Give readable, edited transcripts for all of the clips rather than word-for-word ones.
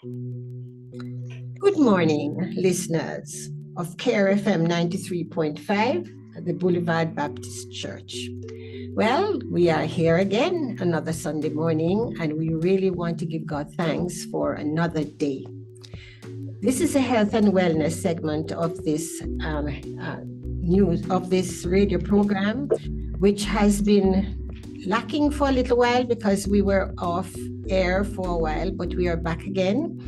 Good morning, listeners of KRFM 93.5 at the Boulevard Baptist Church. Well, we are here again another Sunday morning, and we really want to give God thanks for another day. This is a health and wellness segment of this this radio program, which has been lacking for a little while because we were off air for a while, but we are back again.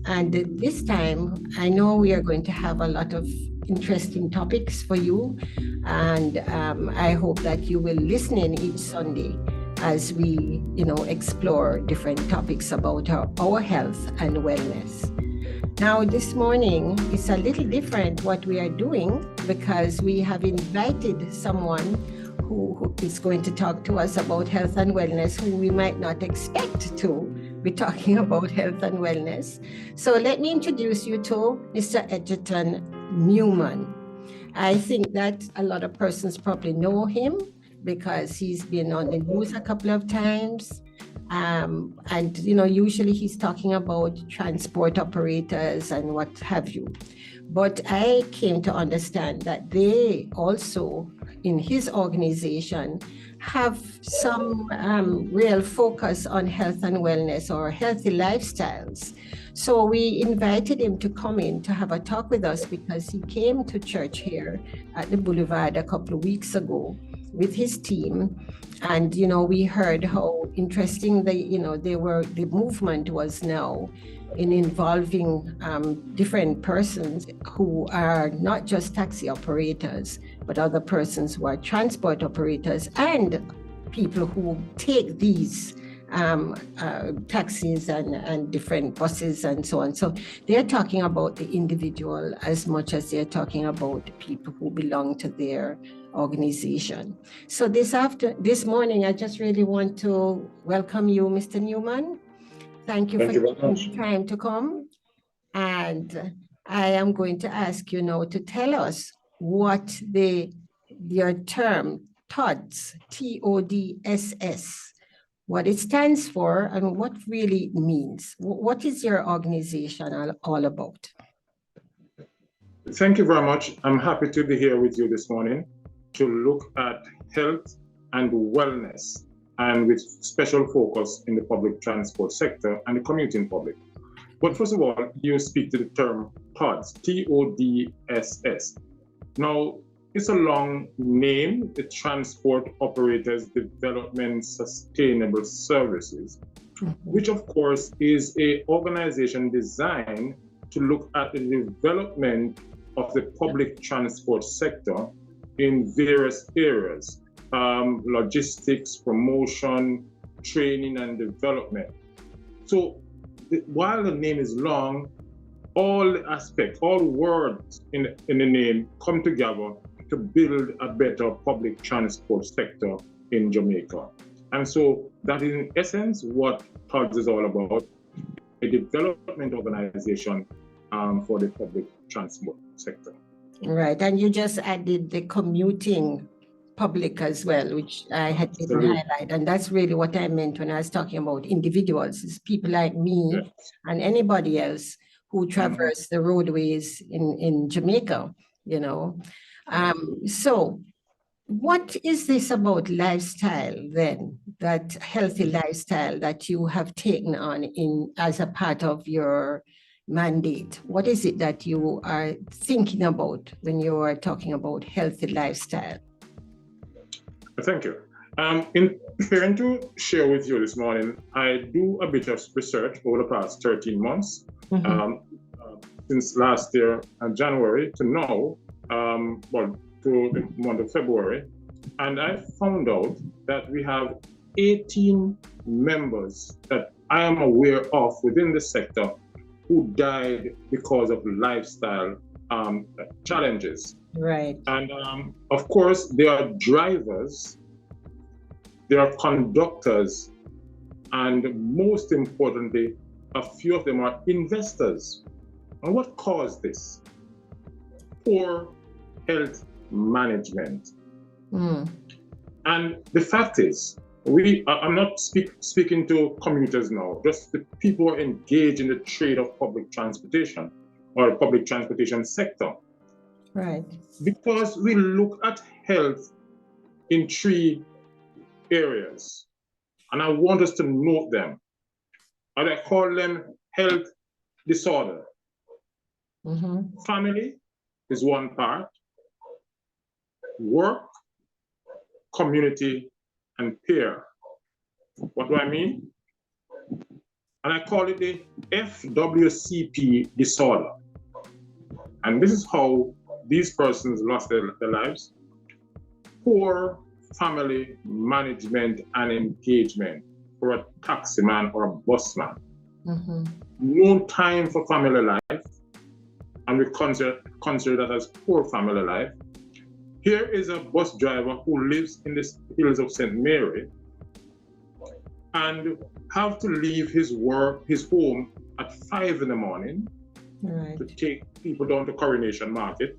And this time, I know we are going to have a lot of interesting topics for you. And I hope that you will listen in each Sunday as we, explore different topics about our health and wellness. Now, this morning, it's a little different what we are doing because we have invited someone who is going to talk to us about health and wellness, who we might not expect to be talking about health and wellness. So let me introduce you to Mr. Edgerton Newman. I think that a lot of persons probably know him because he's been on the news a couple of times. And, usually he's talking about transport operators and what have you. But I came to understand that they also, in his organization, have some real focus on health and wellness or healthy lifestyles. So we invited him to come in to have a talk with us because he came to church here at the Boulevard a couple of weeks ago with his team. And, we heard how interesting the movement was now in involving different persons who are not just taxi operators, but other persons who are transport operators and people who take these taxis and different buses and so on. So they're talking about the individual as much as they're talking about the people who belong to their organization. So this morning, I just really want to welcome you, Mr. Newman. Thank you for taking the time to come. And I am going to ask you now to tell us what your term TODSS, TODSS, what it stands for and what really it means. What is your organization all about? Thank you very much. I'm happy to be here with you this morning to look at health and wellness, and with special focus in the public transport sector and the commuting public. But first of all, you speak to the term TODSS, TODSS. Now, it's a long name, the Transport Operators Development Sustainable Services, which of course is an organization designed to look at the development of the public transport sector in various areas, logistics, promotion, training, and development. So while the name is long, all aspects, all words in the name come together to build a better public transport sector in Jamaica. And so that is in essence what TODSS is all about, a development organization for the public transport sector. Right, and you just added the commuting public as well, which I had to highlight, and that's really what I meant when I was talking about individuals. It's people like me and anybody else who traverse the roadways in Jamaica, So what is this about lifestyle then, that healthy lifestyle that you have taken on as a part of your mandate? What is it that you are thinking about when you are talking about healthy lifestyle? Thank you. In preparing to share with you this morning, I do a bit of research over the past 13 months, since last year, January to now, to the month of February, and I found out that we have 18 members that I am aware of within the sector who died because of lifestyle challenges. Right. And of course, they are drivers, they are conductors, and most importantly, a few of them are investors. And what caused this? Poor health management. And the fact is, I'm not speaking to commuters now, just the people who are engaged in the trade of public transportation or the public transportation sector. Right. Because we look at health in three areas, and I want us to note them. And I call them health disorder. Family is one part, work, community, and peer. What do I mean? And I call it the FWCP disorder. And this is how these persons lost their lives. Poor family management and engagement for a taximan or a busman. No time for family life, and we consider that as poor family life. Here is a bus driver who lives in the hills of St. Mary and have to leave his home at 5 in the morning to take people down to Coronation Market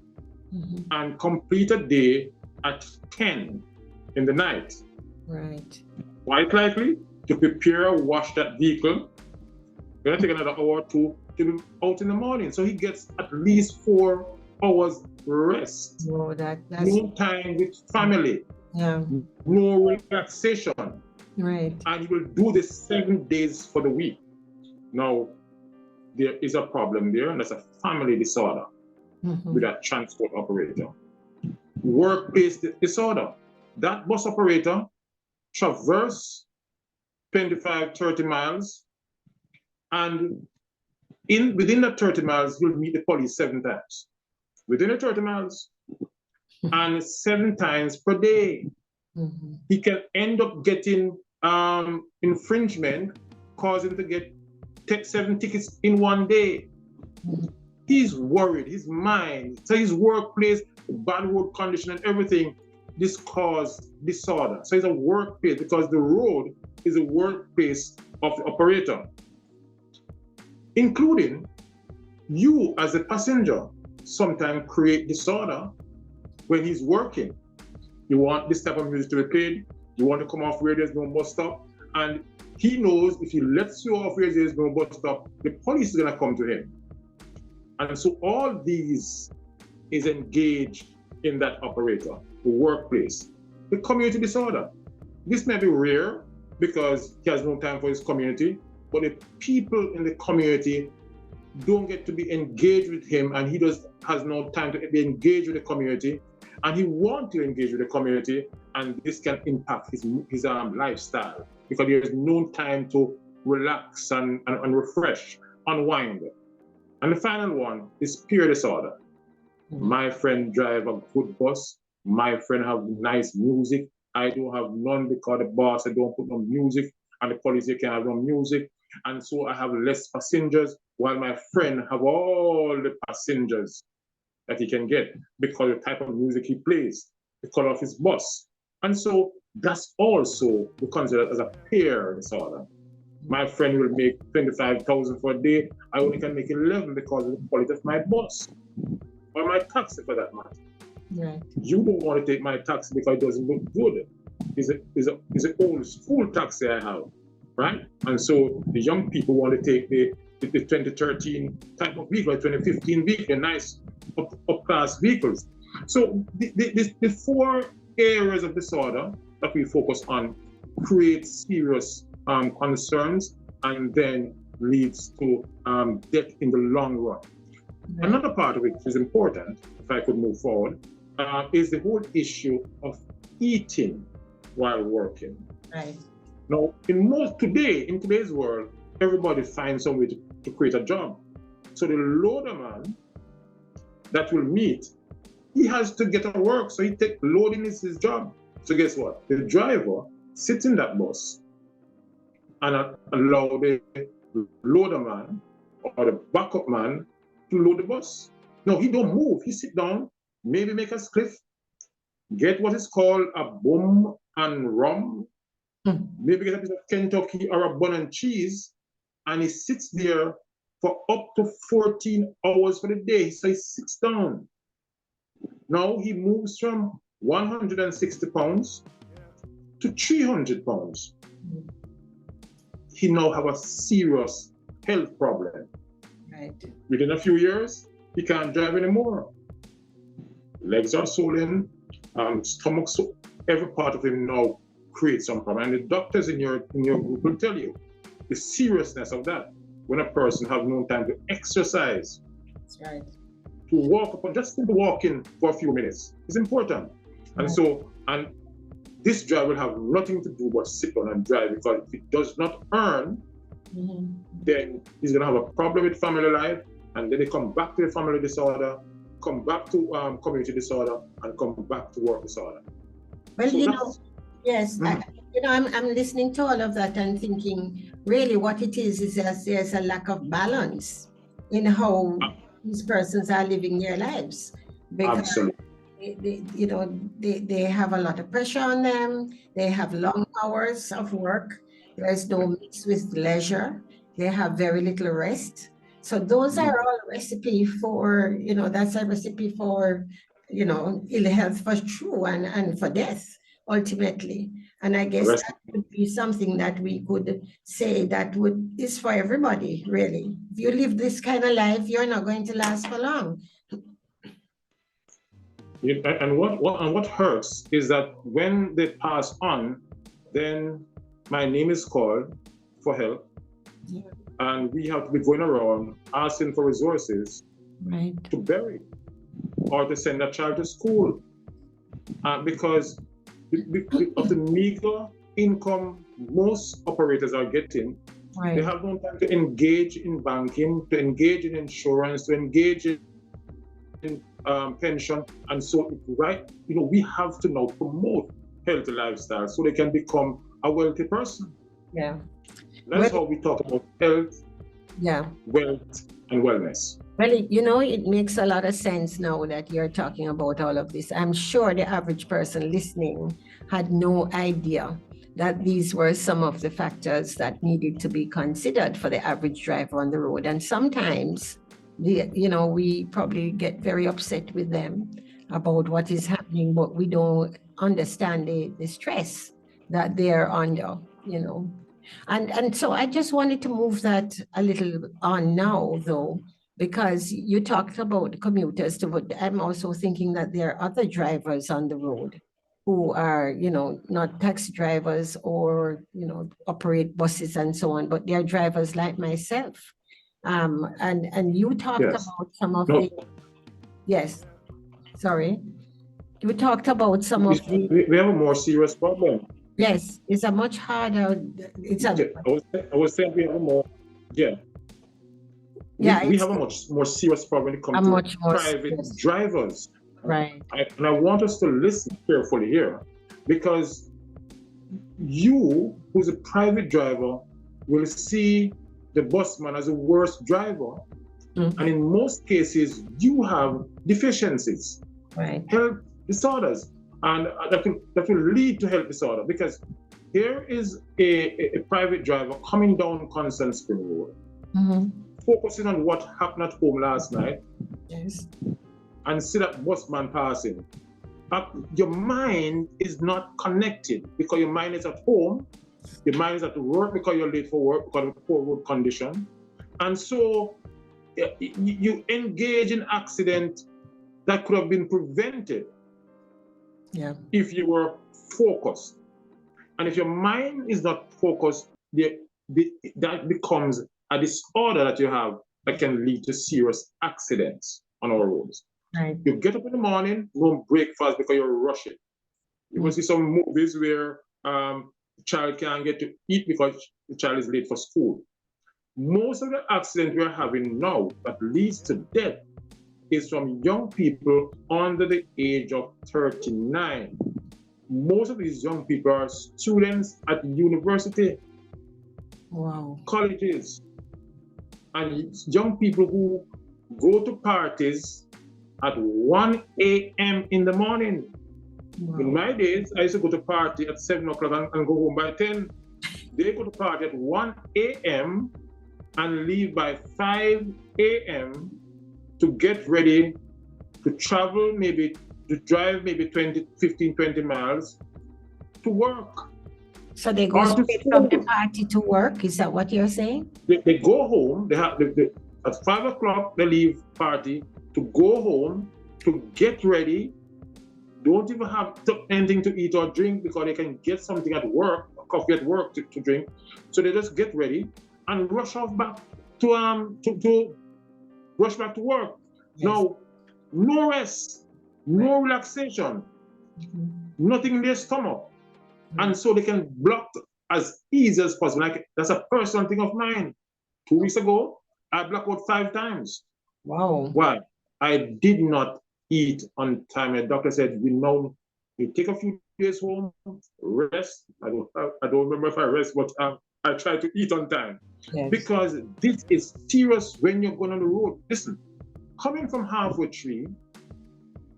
and complete a day at 10 in the night. Right. Quite likely to prepare or wash that vehicle. Gonna take another hour or two to be out in the morning. So he gets at least 4 hours rest. No, that's no time with family. Yeah. No relaxation. Right. And he will do this 7 days for the week. Now, there is a problem there, and that's a family disorder with that transport operator. Workplace disorder. That bus operator traverse 25, 30 miles, and within that 30 miles, he'll meet the police 7 times. Within the 30 miles, and 7 times per day. He can end up getting infringement, causing him to get 7 tickets in 1 day. He's worried, his mind, so his workplace, bad road condition and everything, this caused disorder. So it's a workplace because the road is a workplace of the operator, including you as a passenger sometimes create disorder when he's working. You want this type of music to be played, you want to come off where there's no bus stop, and he knows if he lets you off where there's no bus stop, the police is gonna come to him. And so all these is engaged in that operator, the workplace. The community disorder. This may be rare because he has no time for his community, but the people in the community don't get to be engaged with him, and he has no time to be engaged with the community, and he wants to engage with the community, and this can impact his lifestyle because there is no time to relax and refresh, unwind. And the final one is peer disorder. My friend drive a good bus. My friend have nice music. I don't have none because the boss, I don't put no music, and the police can have no music. And so I have less passengers, while my friend have all the passengers that he can get because of the type of music he plays, the color of his bus. And so that's also we consider as a peer disorder. My friend will make 25,000 for a day. I only can make 11 because of the quality of my bus or my taxi for that matter. Right. You don't want to take my taxi because it doesn't look good. It's an old school taxi I have, right? And so the young people want to take the 2013 type of vehicle, 2015 vehicle, nice up-class vehicles. So the 4 areas of disorder that we focus on create serious concerns and then leads to death in the long run. Right. Another part of it is important, if I could move forward, is the whole issue of eating while working. Right. Now, in today's world, everybody finds some way to create a job. So the loaderman that will meet, he has to get to work. So loading is his job. So guess what? The driver sits in that bus and allow the loaderman or the backup man to load the bus. No, he don't move. He sit down, maybe make a spliff, get what is called a bum and rum, maybe get a piece of Kentucky or a bun and cheese, and he sits there for up to 14 hours for the day. So he sits down. Now he moves from 160 pounds to 300 pounds, he now have a serious health problem. Right. Within a few years, he can't drive anymore. Legs are swollen, stomach, so every part of him now creates some problem. And the doctors in your group will tell you the seriousness of that when a person has no time to exercise. That's right. To walk upon, just to walk in for a few minutes is important. And so, and this drive will have nothing to do but sit down and drive, because if it does not earn, then he's gonna have a problem with family life, and then they come back to the family disorder, come back to community disorder, and come back to work disorder. Well, So you know, yes, I'm listening to all of that and thinking, really what it is that there's a lack of balance in how these persons are living their lives. Because absolutely. They have a lot of pressure on them. They have long hours of work. There's no mix with leisure. They have very little rest. So those are all a recipe for, that's a recipe for, ill health for true and for death, ultimately. And I guess that would be something that we could say that is for everybody, really. If you live this kind of life, you're not going to last for long. And what hurts is that when they pass on, then my name is called for help, and we have to be going around asking for resources to bury or to send a child to school, because of the meager income most operators are getting. They have no time to engage in banking, to engage in insurance, to engage in pension. And so we have to now promote healthy lifestyle so they can become a wealthy person. That's how we talk about health, wealth, and wellness. Well, it makes a lot of sense now that you're talking about all of this. I'm sure the average person listening had no idea that these were some of the factors that needed to be considered for the average driver on the road. And sometimes we probably get very upset with them about what is happening, but we don't understand the stress that they're under, And so I just wanted to move that a little on now, though, because you talked about commuters, but I'm also thinking that there are other drivers on the road who are, not taxi drivers or, operate buses and so on, but they're drivers like myself. And you talked about some of you talked about some of the... We have a more serious problem. Yes, it's a much harder... I was saying we have a more... we have a much more serious problem when it comes to private drivers. Right. And I want us to listen carefully here, because you, who's a private driver, will see the busman as a worse driver. And in most cases, you have deficiencies, health disorders, and that will lead to health disorder. Because here is a private driver coming down Constant Spring Road, focusing on what happened at home last night, and see that busman passing. Your mind is not connected, because your mind is at home, your mind is at work because you're late for work because of poor road condition. And so you engage in accident that could have been prevented if you were focused. And if your mind is not focused, that becomes a disorder that you have that can lead to serious accidents on our roads. You get up in the morning, go breakfast because you're rushing. You will see some movies where the child can't get to eat because the child is late for school. Most of the accidents we're having now that leads to death is from young people under the age of 39. Most of these young people are students at university, colleges, and young people who go to parties at 1 a.m. in the morning. In my days, I used to go to party at 7 o'clock and go home by 10. They go to party at 1 a.m. and leave by 5 a.m. to get ready to travel, maybe to drive maybe 20 miles to work. So they go or to straight from the school. party to work. Is that what you're saying? They go home. At 5 o'clock they leave party to go home to get ready. Don't even have anything to eat or drink because they can get something at work, coffee at work to drink. So they just get ready and rush off back to rush back to work. Yes. Now, no rest, no relaxation, nothing in their stomach. And so they can block as easy as possible. Like, that's a personal thing of mine. 2 weeks ago, I blocked out 5 times. Wow. Why? I did not eat on time. The doctor said, you take a few days home, rest. I don't remember if I rest, but I try to eat on time. Yes. Because this is serious when you're going on the road. Listen, coming from Halfway Tree,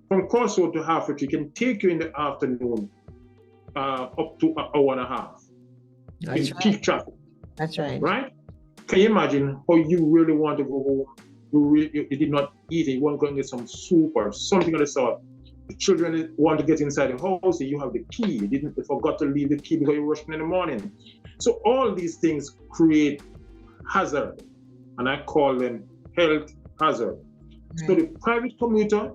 from Crossroad to Halfway Tree can take you in the afternoon up to an hour and a half. That's in right. peak traffic. That's right. Right? Can you imagine how you really want to go home? You did not eat it. You want to go and get some soup or something of the sort. The children want to get inside the house. You have the key. They forgot to leave the key because you're rushing in the morning. So all these things create hazard, and I call them health hazard. Right. So the private commuter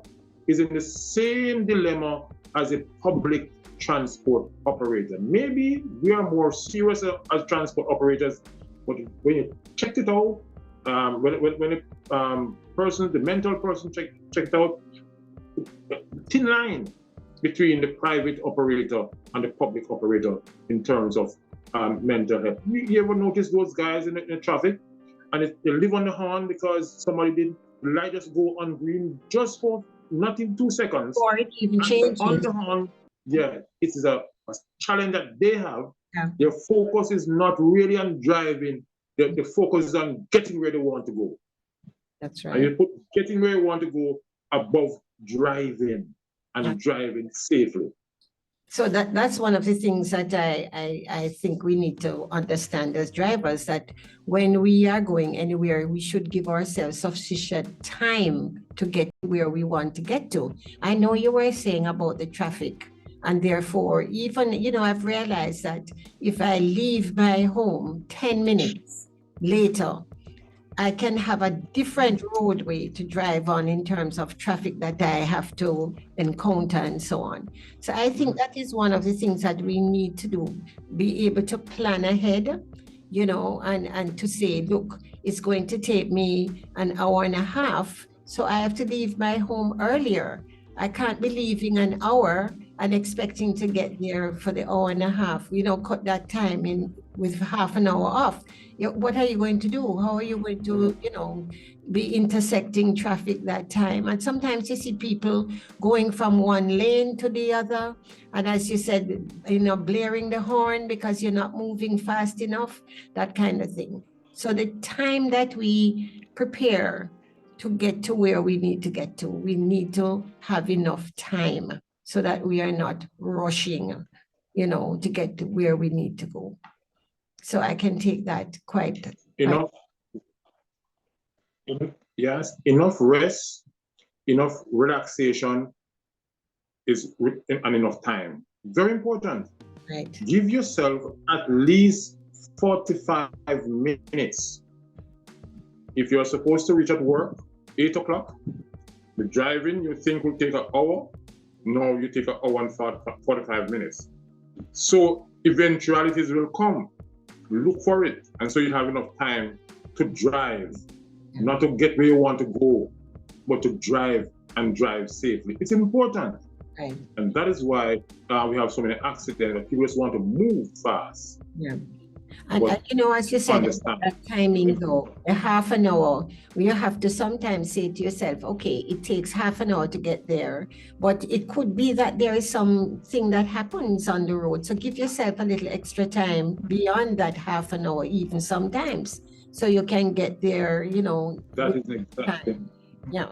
is in the same dilemma as a public transport operator. Maybe we are more serious as transport operators, but when you check it out, when the mental person check it out, thin line between the private operator and the public operator in terms of mental health. You ever notice those guys in the traffic and they live on the horn because somebody did the light just go on green just for not in 2 seconds. Or it even changes. On the horn, yeah, it is a challenge that they have. Yeah. Their focus is not really on driving. The focus is on getting where they want to go. That's right. And you put getting where you want to go above driving and driving safely. So that's one of the things that I think we need to understand as drivers, that when we are going anywhere, we should give ourselves sufficient time to get where we want to get to. I know you were saying about the traffic, and therefore, even, I've realized that if I leave my home 10 minutes later, I can have a different roadway to drive on in terms of traffic that I have to encounter and so on. So I think that is one of the things that we need to do, be able to plan ahead, and to say, look, it's going to take me an hour and a half, so I have to leave my home earlier. I can't be leaving an hour and expecting to get there for the hour and a half. Cut that time in with half an hour off. What are you going to do? How are you going to, be intersecting traffic that time? And sometimes you see people going from one lane to the other. And as you said, blaring the horn because you're not moving fast enough, that kind of thing. So the time that we prepare to get to where we need to get to, we need to have enough time so that we are not rushing, to get to where we need to go. So I can take that quite enough. Yes, enough rest, enough relaxation and enough time. Very important. Right. Give yourself at least 45 minutes. If you're supposed to reach at work 8 o'clock, the driving you think will take an hour. No, you take an hour and 45 minutes. So eventualities will come. Look for it. And so you have enough time to drive, not to get where you want to go, but to drive and drive safely. It's important. Right. And that is why we have so many accidents that people just want to move fast. Yeah. And as you said, that timing though, a half an hour, you have to sometimes say to yourself, okay, it takes half an hour to get there, but it could be that there is something that happens on the road. So give yourself a little extra time beyond that half an hour, even sometimes, so you can get there, That is exactly. Time. Yeah.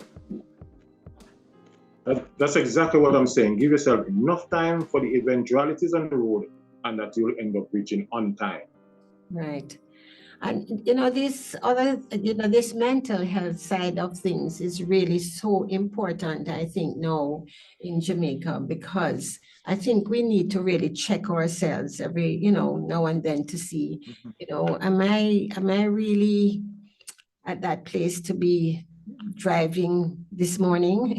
That's exactly what I'm saying. Give yourself enough time for the eventualities on the road and that you'll end up reaching on time. Right. And this mental health side of things is really so important, I think, now in Jamaica, because I think we need to really check ourselves every, now and then to see, am I really at that place to be driving this morning?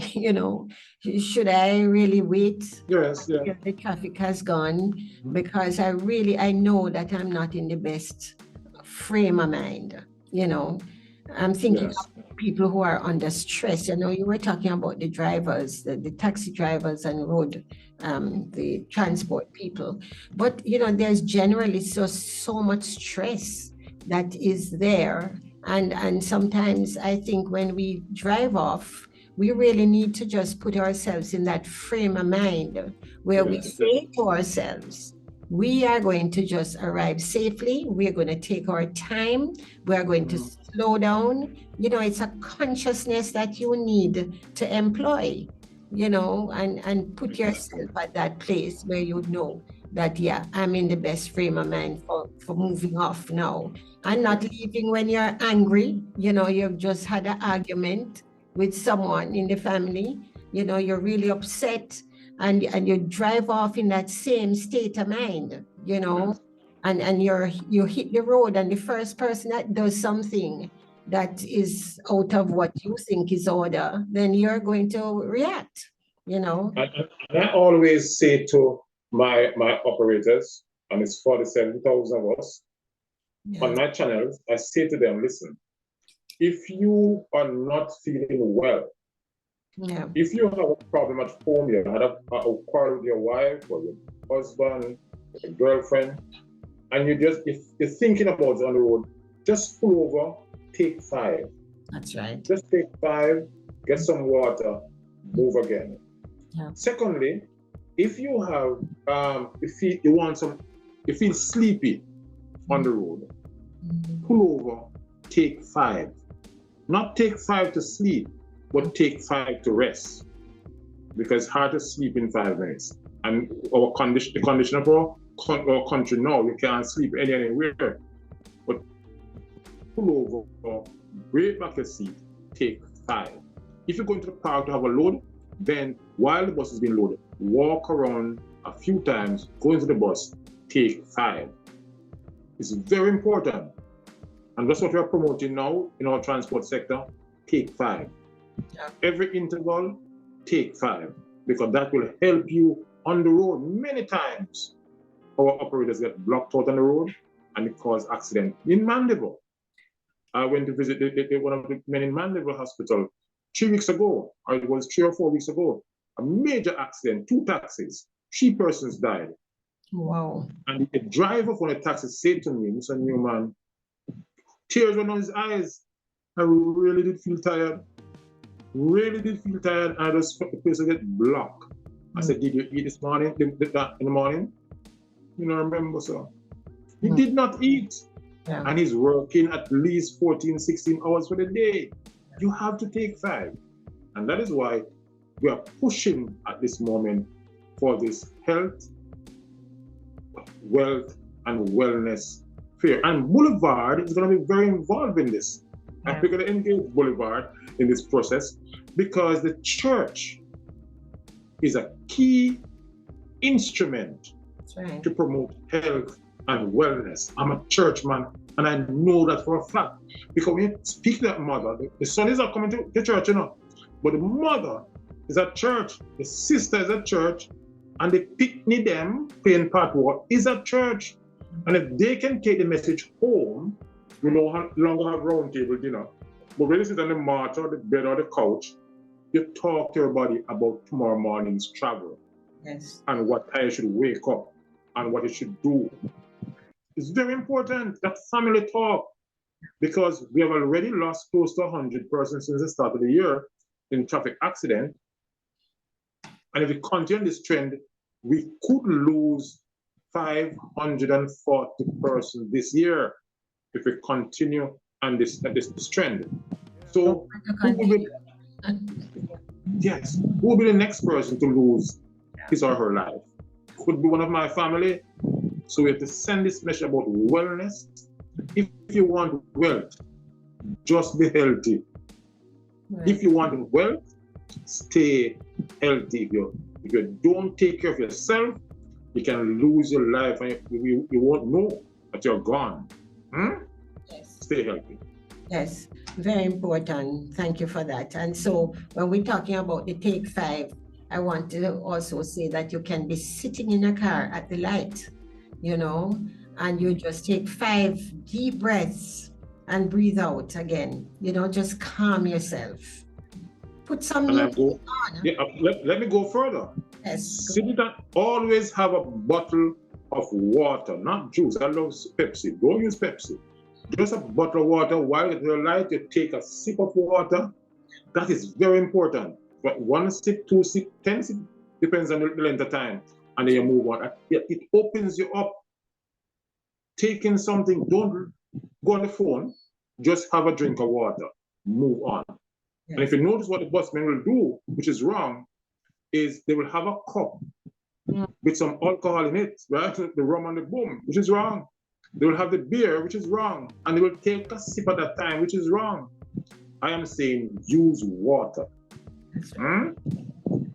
Should I really wait Yes, yeah. until the traffic has gone? Because I know that I'm not in the best frame of mind. I'm thinking Yes. of people who are under stress. You were talking about the drivers, the taxi drivers and the transport people. But there's generally so much stress that is there. And sometimes I think when we drive off, we really need to just put ourselves in that frame of mind where we Yes. say to ourselves, we are going to just arrive safely. We're going to take our time. We are going to slow down. It's a consciousness that you need to employ, and put yourself at that place where you know that, yeah, I'm in the best frame of mind for moving off now. And not leaving when you're angry, you've just had an argument with someone in the family, you're really upset, and you drive off in that same state of mind, and you hit the road, and the first person that does something that is out of what you think is order, then you're going to react, And I always say to my operators, and it's 47,000 of us, on my channels, I say to them, listen, if you are not feeling well, if you have a problem at home, you had a quarrel with your wife or your husband, or your girlfriend, and if you're thinking about it on the road, just pull over, take 5. That's right. Just take 5, get some water, move again. Yeah. Secondly, if you have, you feel sleepy on the road, pull over, take 5. Not take 5 to sleep, but take 5 to rest. Because it's hard to sleep in 5 minutes. And the condition of our country now, you can't sleep anywhere. But pull over, break back your seat, take 5. If you're going to the park to have a load, then while the bus is being loaded, walk around a few times, go into the bus, take 5. It's very important. And that's what we're promoting now in our transport sector, take 5. Yeah. Every interval, take 5, because that will help you on the road. Many times, our operators get blocked out on the road and it causes accident. In Mandeville, I went to visit one of the men in Mandeville Hospital 3 weeks ago, or it was 3 or 4 weeks ago. A major accident, 2 taxis, 3 persons died. Wow. And the driver of one of the taxis said to me, Mr. Newman, tears were on his eyes. I really did feel tired. And I just felt the place get blocked. I said, did you eat this morning, in the morning? Remember, sir. He did not eat. Yeah. And he's working at least 14, 16 hours for the day. You have to take 5. And that is why we are pushing at this moment for this health, wealth, and wellness fair. And Boulevard is going to be very involved in this. Yeah. And we're going to engage Boulevard in this process because the church is a key instrument to promote health and wellness. I'm a churchman, and I know that for a fact. Because when you speak to that mother, the son is not coming to the church, but the mother is at church, the sister is at church, and the picnic them playing part war is at church. And if they can take the message home, we no longer have round table dinner. But when you sit on the mat or the bed or the couch, you talk to everybody about tomorrow morning's travel. Yes. And what time you should wake up and what you should do. It's very important, that family talk, because we have already lost close to 100 persons since the start of the year in traffic accident. And if we continue this trend, we could lose 540 persons this year if we continue on this trend. So who will be the next person to lose his or her life? Could be one of my family. So we have to send this message about wellness If you want wealth, just be healthy. Right. If you want wealth, stay healthy. If you don't take care of yourself, you can lose your life and you won't know that you're gone. Yes. Stay healthy. Yes, very important. Thank you for that. And so when we're talking about the take 5, I want to also say that you can be sitting in a car at the light, you know, and you just take 5 deep breaths and breathe out again, you know, just calm yourself. Put some And I music go, on. yeah, let me go further. Yes. Sit down, always have a bottle of water, not juice. I love Pepsi. Don't use Pepsi. Just a bottle of water. While at the light, you take a sip of water. That is very important. But 1 sip, 2 sip, 10 sip, depends on the length of time. And then you move on. It opens you up. Taking something, don't go on the phone. Just have a drink of water. Move on. Yes. And if you notice what the busmen will do, which is wrong, is they will have a cup with some alcohol in it, right? The rum and the boom, which is wrong. They will have the beer, which is wrong. And they will take a sip at a time, which is wrong. I am saying use water.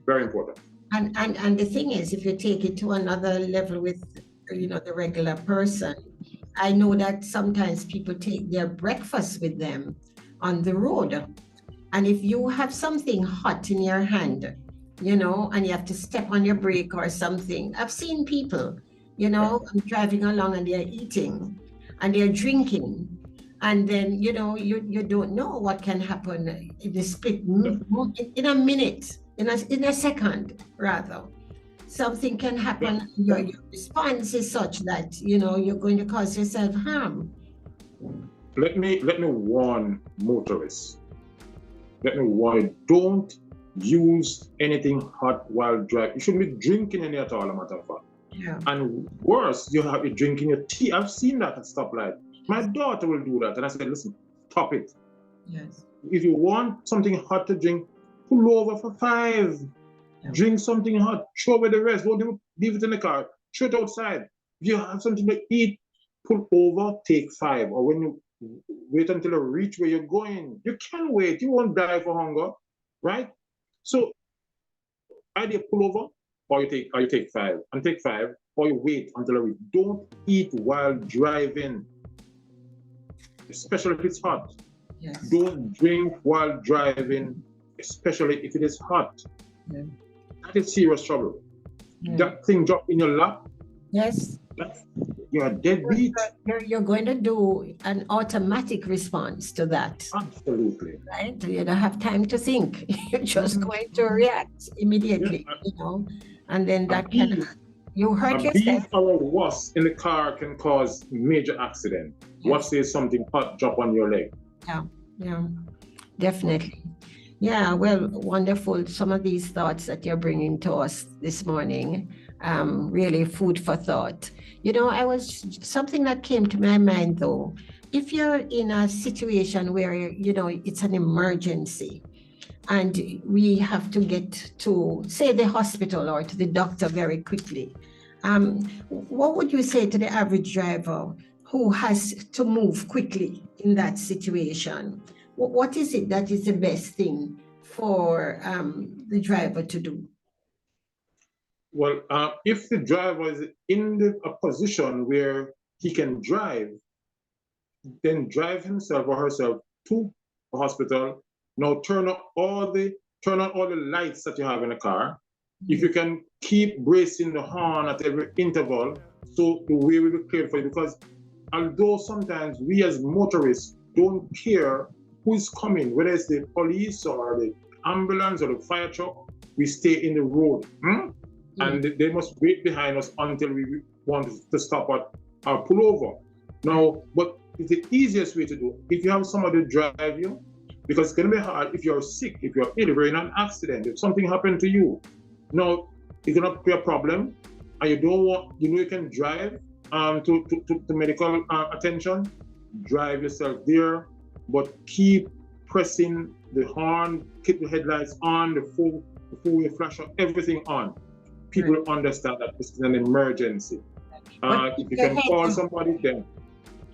Very important. And the thing is, if you take it to another level with, you know, the regular person, I know that sometimes people take their breakfast with them on the road. And if you have something hot in your hand, you know, and you have to step on your brake or something, I've seen people, you know, driving along and they're eating and they're drinking. And then, you know, you don't know what can happen in the split, in a minute, in a second, rather. Something can happen. Your response is such that, you know, you're going to cause yourself harm. Let me warn motorists. Let me warn you, don't use anything hot while driving. You shouldn't be drinking any at all, a matter of fact. Yeah. And worse, you have you drinking your tea. I've seen that at stoplight. My daughter will do that. And I said, listen, stop it. Yes. If you want something hot to drink, pull over for 5. Yeah. Drink something hot, throw away the rest. Don't leave it in the car, throw it outside. If you have something to eat, pull over, take 5. Or when you wait until you reach where you're going. You can wait. You won't die for hunger, right? So either pull over or you take 5 and take 5, or you wait until you reach. Don't eat while driving, especially if it's hot. Yes. Don't drink while driving, especially if it is hot. Yeah. That is serious trouble. Yeah. That thing drop in your lap. Yes. You're a deadbeat. You're going to do an automatic response to that. Absolutely. Right? You don't have time to think. You're just going to react immediately, you know, and then that you hurt yourself. A beef or a wasp in the car can cause major accident. Yes. What says something hot drop on your leg? Yeah, definitely. Yeah, well, wonderful. Some of these thoughts that you're bringing to us this morning, really food for thought. You know, something that came to my mind though, if you're in a situation where, you know, it's an emergency and we have to get to, say, the hospital or to the doctor very quickly, what would you say to the average driver who has to move quickly in that situation? What is it that is the best thing for the driver to do? Well, if the driver is in a position where he can drive, then drive himself or herself to the hospital. Now turn on all the lights that you have in the car. If you can keep bracing the horn at every interval, so the way will be cleared for you. Because although sometimes we as motorists don't care who is coming, whether it's the police or the ambulance or the fire truck, we stay in the road. And they must wait behind us until we want to stop or pull over. Now, but it's the easiest way to do. If you have somebody to drive you, because it's going to be hard if you're sick, if you're ill, if you're in an accident, if something happened to you. Now, it's going to be a problem, and you don't want, you know, you can drive to medical attention, drive yourself there, but keep pressing the horn, keep the headlights on, the full flasher, everything on. People understand that this is an emergency. If you can call somebody, then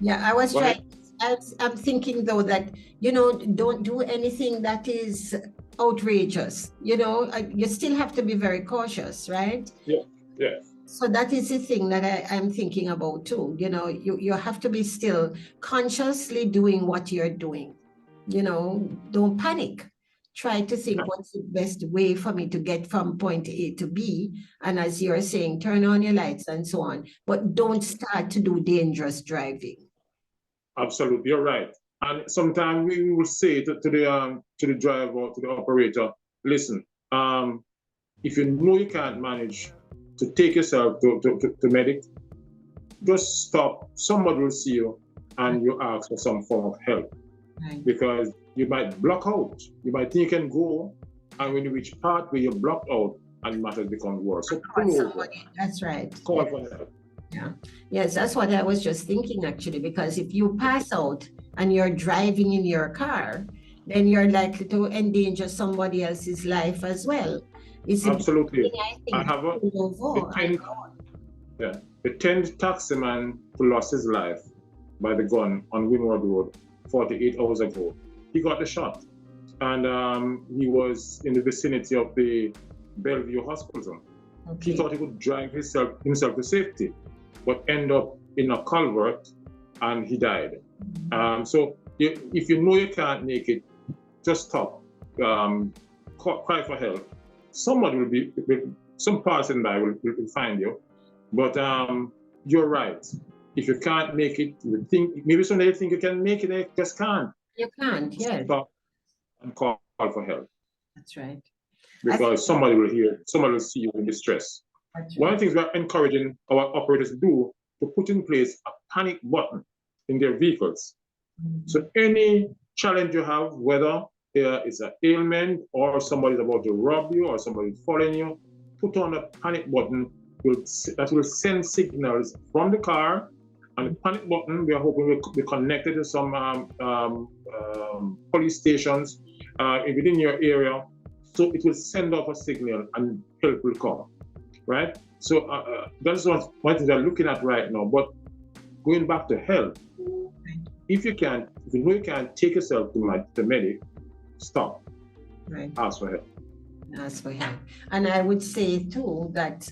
Yeah, I was Go ahead. trying. I'm thinking though that, don't do anything that is outrageous. You still have to be very cautious, right? Yeah, yeah, So that is the thing that I'm thinking about too. You have to be still consciously doing what you're doing. Don't panic. Try to think what's the best way for me to get from point A to B. And as you're saying, turn on your lights and so on. But don't start to do dangerous driving. absolutely. You're right. And sometimes we will say to the driver, to the operator, listen, if you know you can't manage to take yourself to medic, just stop. Somebody will see you and you ask for some form of help. Right. Because you might block out. You might think you can go, and when you reach part where you're blocked out and matters become worse. So pull over. That's right. Call for help. Yeah. Yes, that's what I was just thinking actually, because if you pass out and you're driving in your car, then you're likely to endanger somebody else's life as well. It's Absolutely. I I have a think over. the 10th taxi man who lost his life by the gun on Windward Road 48 hours ago. He got the shot, and he was in the vicinity of the Bellevue Hospital. He thought he could drive himself to safety, but end up in a culvert, and he died. So if you know you can't make it, just stop. Cry for help. Somebody some person by will find you. But you're right. If you can't make it, you think maybe someday you think you can make it, they just can't. You can't, yes. Stop and call for help. That's right. Because somebody will see you in distress. One of the things we're encouraging our operators to do, to put in place a panic button in their vehicles. So any challenge you have, whether it's an ailment or somebody's about to rob you or somebody's following you, put on a panic button that will send signals from the car. And the panic button, we are hoping will be connected to some police stations within your area. So it will send off a signal and help will come, right? So that's one thing we're looking at right now. But going back to health, if you know you can't take yourself to the medic, stop. Right. Ask for help. Ask for help. And I would say too that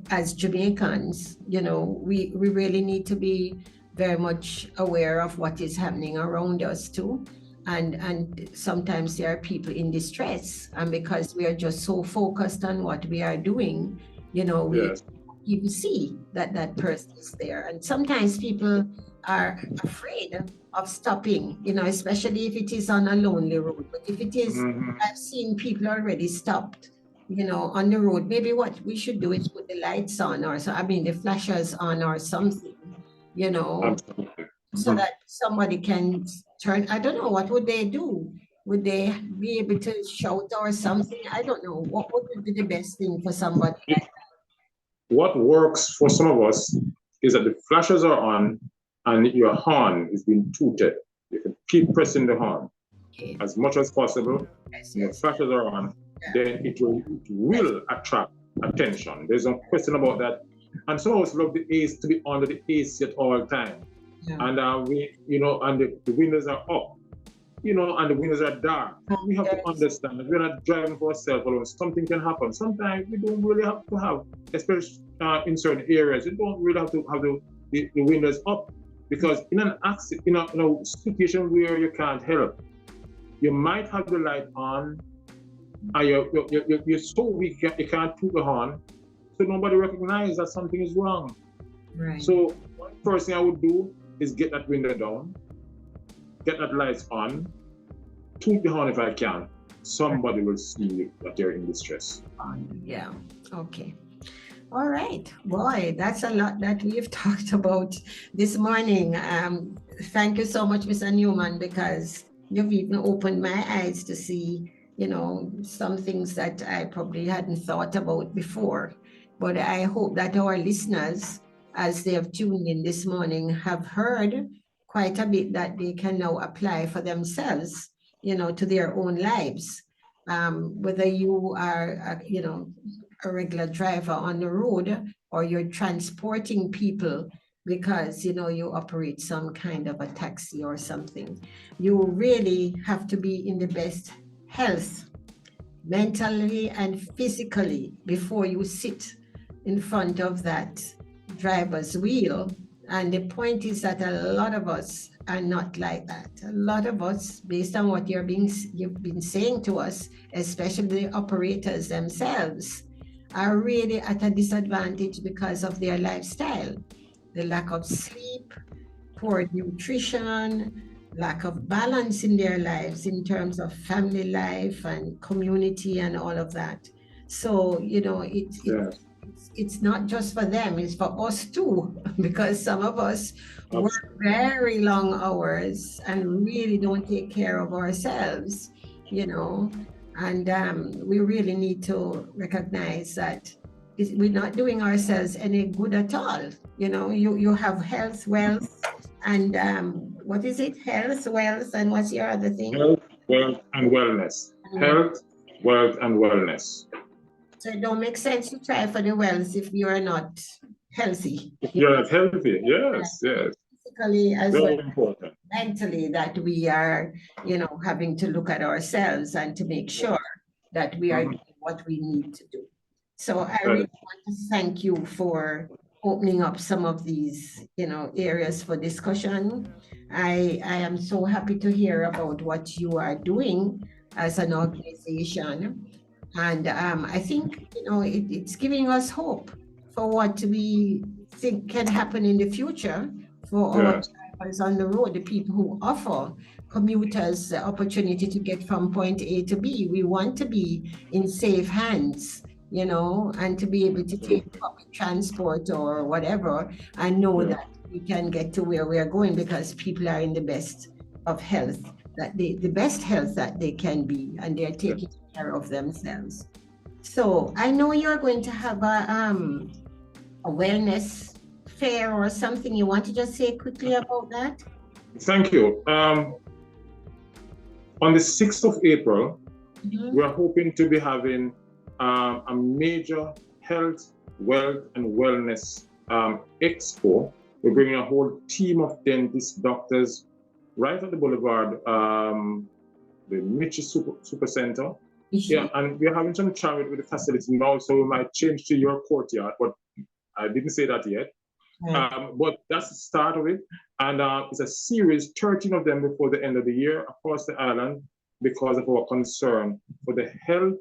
as Jamaicans, we really need to be very much aware of what is happening around us too. And sometimes there are people in distress, and because we are just so focused on what we are doing, we even see that person is there. And sometimes people are afraid of stopping, especially if it is on a lonely road. But if it is, I've seen people already stopped, on the road. Maybe what we should do is put the lights on, the flashers on or something, so that somebody can turn. I don't know, what would they do? Would they be able to shout or something? I don't know. What would be the best thing for somebody like that? What works for some of us is that the flashers are on and your horn is being tooted. You can keep pressing the horn as much as possible. Your flashers are on, then it will attract attention. There's no question about that. And some of us love the AC to be under the AC at all times. Yeah. And and the windows are up, and the windows are dark. We have to understand that we're not driving for ourselves alone. Something can happen. Sometimes we don't really have to have, especially in certain areas, you don't really have to have the windows up, because in an accident, in a situation where you can't help, you might have the light on, and you're so weak you can't put the horn, so nobody recognizes that something is wrong. Right. So one first thing I would do is get that window down, get that lights on, toot the horn if I can. Somebody will see that they're in distress. Yeah. Okay. All right. Boy, that's a lot that we've talked about this morning. Thank you so much, Mr. Newman, because you've even opened my eyes to see, some things that I probably hadn't thought about before. But I hope that our listeners, as they have tuned in this morning, have heard quite a bit that they can now apply for themselves, to their own lives. Whether you are, a regular driver on the road, or you're transporting people because you operate some kind of a taxi or something. You really have to be in the best health, mentally and physically, before you sit in front of that driver's wheel. And the point is that a lot of us are not like that. A lot of us, based on what you've been saying to us, especially the operators themselves, are really at a disadvantage because of their lifestyle, the lack of sleep, poor nutrition, lack of balance in their lives in terms of family life and community and all of that. So, it's not just for them, it's for us too, because some of us work very long hours and really don't take care of ourselves, and we really need to recognize that we're not doing ourselves any good at all. You have health, wealth, and what is it? Health, wealth, and what's your other thing? Health, wealth, and wellness. Health, wealth, and wellness. So it don't make sense to try for the wealth if you are not healthy. If you're not healthy, yes. Physically as very well, important. Mentally, that we are, having to look at ourselves and to make sure that we are doing what we need to do. So I really want to thank you for opening up some of these, areas for discussion. I am so happy to hear about what you are doing as an organization. And I think, it's giving us hope for what we think can happen in the future for our drivers on the road, the people who offer commuters the opportunity to get from point A to B. We want to be in safe hands, and to be able to take public transport or whatever and know that we can get to where we are going because people are in the best of health, the best health that they can be, and they're taking care of themselves. So I know you're going to have a wellness fair or something. You want to just say quickly about that? Thank you. On the 6th of April, we're hoping to be having a major health, wealth, and wellness expo. We're bringing a whole team of dentists, doctors, right at the Boulevard, the Mitchell Super Center. Yeah, and we're having some challenge with the facility now, so we might change to your courtyard, but I didn't say that yet. But that's the start of it. And it's a series, 13 of them before the end of the year across the island, because of our concern for the health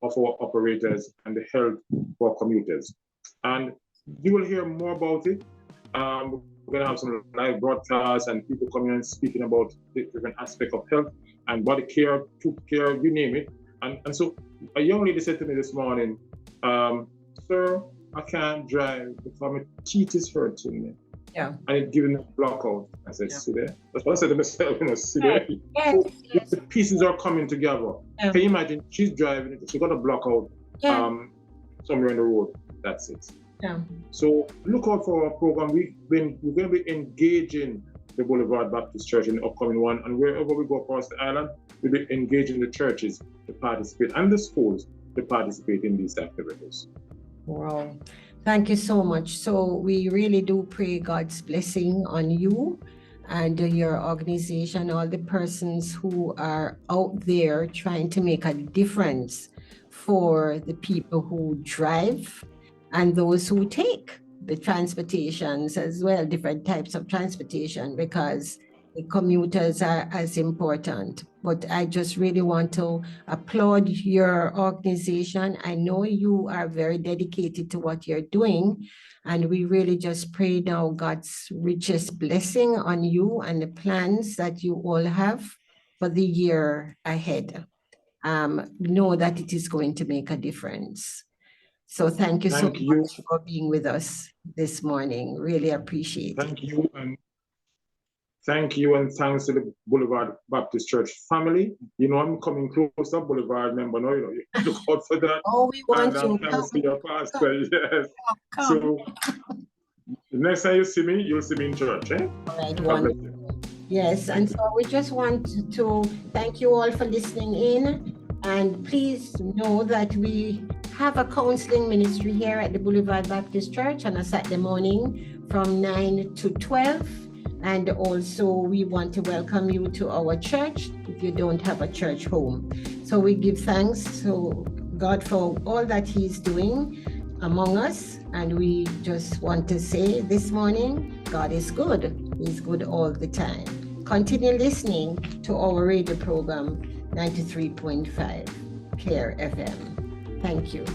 of our operators and the health of our commuters. And you will hear more about it. We're going to have some live broadcasts and people coming and speaking about the different aspects of health and body care, tooth care, you name it. And so a young lady said to me this morning, sir, I can't drive because my teeth is hurting me. Yeah. And it giving me a block out. I said, see there? That's what I said to myself, see there? So the pieces are coming together. Can you imagine? She's driving it, she got a block out somewhere on the road. That's it. Yeah. So look out for our program. We're going to be engaging the Boulevard Baptist Church in the upcoming one, and wherever we go across the island, we'll be engaging the churches to participate and the schools to participate in these activities. Wow. Thank you so much. So we really do pray God's blessing on you and your organization, all the persons who are out there trying to make a difference for the people who drive and those who take the transportations as well, different types of transportation, because the commuters are as important. But I just really want to applaud your organization. I know you are very dedicated to what you're doing, and we really just pray now God's richest blessing on you and the plans that you all have for the year ahead. Know that it is going to make a difference. So thank you so much for being with us this morning. Really appreciate it. Thank you, and thanks to the Boulevard Baptist Church family. You know, I'm coming close up Boulevard member now, you look out for that. Oh, we want you. Thanks to your pastor, yes. So the next time you see me, you'll see me in church, eh? All right, wonderful. Yes, and so we just want to thank you all for listening in, and please know that we have a counseling ministry here at the Boulevard Baptist Church on a Saturday morning from 9 to 12. And also we want to welcome you to our church if you don't have a church home. So we give thanks to God for all that He's doing among us. And we just want to say this morning, God is good. He's good all the time. Continue listening to our radio program, 93.5 CARE FM. Thank you.